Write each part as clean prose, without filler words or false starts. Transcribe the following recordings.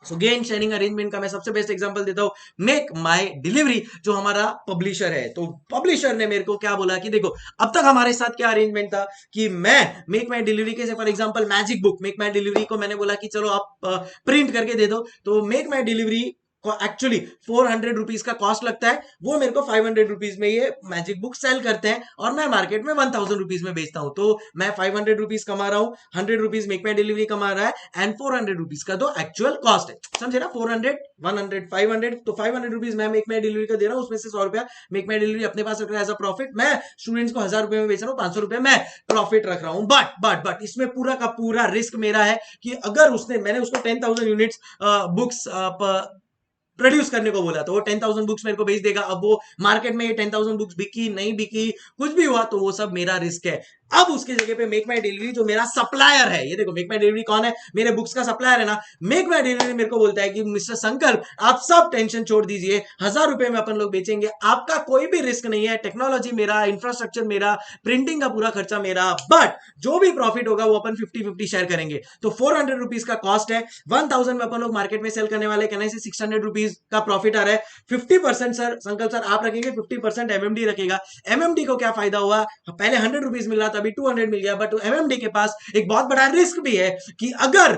सो gain sharing arrangement का मैं सबसे बेस्ट एग्जांपल देता हूँ, मेक माई डिलीवरी, जो हमारा पब्लिशर है। तो पब्लिशर ने मेरे को क्या बोला कि देखो, अब तक हमारे साथ क्या अरेंजमेंट था कि मैं मेक माई डिलीवरी के, for example magic book, make my delivery को मैंने बोला कि चलो आप प्रिंट करके दे दो, तो मेक माई डिलीवरी को एक्चुअली 400 रुपीज का कॉस्ट लगता है, वो मेरे को 500 रुपीज में ये मैजिक बुक सेल करते हैं और मैं मार्केट में 1000 रुपीज में बेचता हूं। तो मैं 500 रुपीज कमा रहा हूँ, 100 रुपीज मेक माई डिलीवरी कमा रहा है, एंड 400 रुपीज का तो एक्चुअल कॉस्ट है, समझे ना? 400, 100, 500, तो 500 रुपीज मैं मेक माई डिलीवरी का दे रहा हूँ, उसमें से 100 रुपया मेक माई डिलीवरी अपने पास रख रहा है एज अ प्रॉफिट। मैं स्टूडेंट्स को 1000 रुपए में बेच रहा हूँ, 500 रुपए मैं प्रॉफिट रख रहा हूँ। बट इसमें पूरा का पूरा रिस्क मेरा है कि अगर उसने, मैंने उसको 10,000 यूनिट्स बुक्स प्रोड्यूस करने को बोला, तो वो 10,000 बुक्स मेरे को भेज देगा। अब वो मार्केट में ये 10,000 बुक्स बिकी नहीं बिकी, कुछ भी हुआ, तो वो सब मेरा रिस्क है। अब उसके जगह पे मेक माई डिलीवरी जो मेरा सप्लायर है, ये देखो मेक माई डिलीवरी कौन है, मेरे बुक्स का सप्लायर है ना। मेक माई डिलीवरी मेरे को बोलता है कि मिस्टर संकल्प, आप सब टेंशन छोड़ दीजिए, 1000 रुपए में अपन लोग बेचेंगे, आपका कोई भी रिस्क नहीं है, टेक्नोलॉजी मेरा, इंफ्रास्ट्रक्चर मेरा, प्रिंटिंग का पूरा खर्चा मेरा, बट जो भी प्रॉफिट होगा वो अपन 50-50 शेयर करेंगे। तो 400 रुपीज का कॉस्ट है, 1000 में अपन लोग मार्केट में सेल करने वाले, कहने से 600 रुपीज का प्रॉफिट आ रहा है। 50% सर संकल्प सर आप रखेंगे, 50% एमएमडी रखेगा। एमएमडी को क्या फायदा हुआ, पहले 100 रुपीज मिल रहा था, अभी 200 मिल गया, बट एमएमडी के पास एक बहुत बड़ा रिस्क भी है कि अगर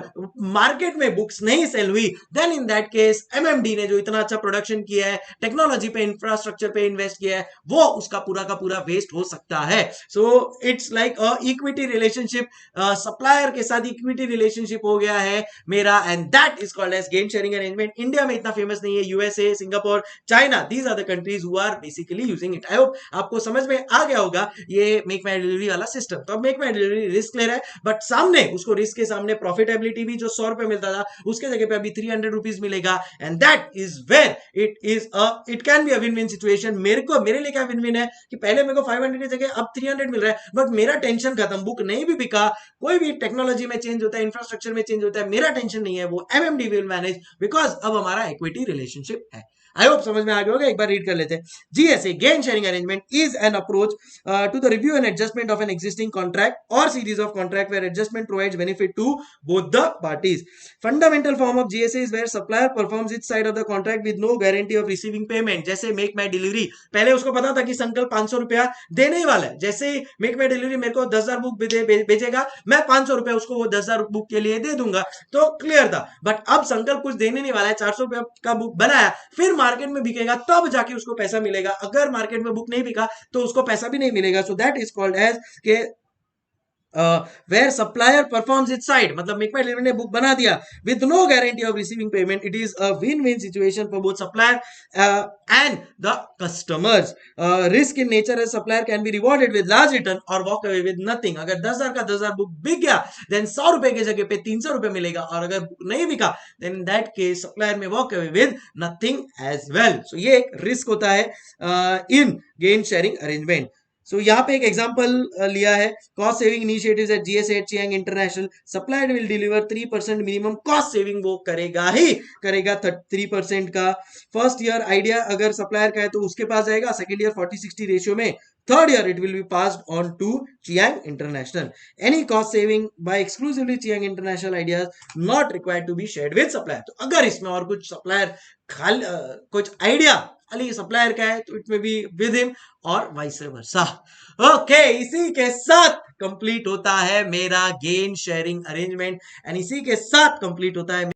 मार्केट में बुक्स नहीं सेल हुई, then in that case MMD ने जो इतना अच्छा प्रोडक्शन किया है, टेक्नोलॉजी पे, इंफ्रास्ट्रक्चर पे इन्वेस्ट किया है, वो उसका पूरा का पूरा वेस्ट हो सकता है। So it's like a equity relationship, supplier के साथ इक्विटी रिलेशनशिप हो गया है मेरा, and that is called as gain sharing arrangement. India में इतना फेमस नहीं है, USA, Singapore, China, these are the countries who are basically using it. I hope आपको समझ में आ गया होगा ये मेक माई डिलीवरी वाला सिस्टम। तो अब मेक माई डिलीवरी रिस्क ले रहा है, बट सामने उसको रिस्क के सामने प्रॉफिटेबिलिटी भी, जो 100 रुपए मिलता था उसके जगह पे अभी 300 रुपीज मिलेगा, and that is where it can be a win win situation. मेरे लिए क्या विन विन है कि पहले मेरे को 500 की जगह अब 300 मिल रहा है, बट मेरा टेंशन खत्म, बुक नहीं भी बिका, कोई भी टेक्नोलॉजी में चेंज होता है, इंफ्रास्ट्रक्चर में चेंज होता है, मेरा टेंशन नहीं है, वो एमएमडी विल मैनेज, बिकॉज अब हमारा इक्विटी रिलेशनशिप है। आई होप समझ में आ गया होगा, एक बार रीड कर लेते हैं। GSA gain sharing arrangement is an approach to the review and adjustment of an existing contract or series of contract where adjustment provides benefit to both the parties. Fundamental form of GSA is where supplier performs its side of the contract with no guarantee of receiving payment. जैसे make my delivery, पहले उसको पता था कि संकल्प 500 रुपया देने ही वाला है, जैसे मेक माई डिलीवरी मेरे को 10,000 बुक बेचेगा, मैं 500 रुपया उसको वो 10,000 बुक के लिए दे दूंगा, तो क्लियर था। बट अब संकल्प कुछ देने नहीं वाला है, 400 रुपया का बुक बनाया, फिर मार्केट में बिकेगा तब जाके उसको पैसा मिलेगा, अगर मार्केट में बुक नहीं बिका तो उसको पैसा भी नहीं मिलेगा। So that is called as के where supplier performs it side, मतलब मेक माई डिलीवरी ने बुक बना दिया with no guarantee of receiving payment, it is a win win situation for both supplier and the customers. Risk in nature है, supplier can be rewarded with large return और walk away with nothing. अगर 10,000 का 10,000 book बिक गया, then 100 रुपए की जगह पे 300 रुपए मिलेगा, और अगर बुक नहीं बिका, then that case supplier may walk away with nothing as well. So ये एक रिस्क होता है in gain sharing arrangement. So यहाँ पे एक एग्जांपल लिया है, cost saving initiatives at GSA at Chiang international, supplier will deliver 3% minimum cost saving, वो करेगा ही करेगा 3% का। फर्स्ट ईयर आइडिया अगर सप्लायर का है तो उसके पास जाएगा, सेकंड ईयर 40-60 रेशियो में, third year it will be passed on to Chiang international. Any cost saving by exclusively Chiang international ideas not required to be shared with supplier. तो अगर इसमें और कुछ सप्लायर कुछ आइडिया खाली सप्लायर का है तो इट में बी विद हिम और वाइस वर्सा। ओके, इसी के साथ कंप्लीट होता है मेरा गेन शेयरिंग अरेंजमेंट, एंड इसी के साथ कंप्लीट होता है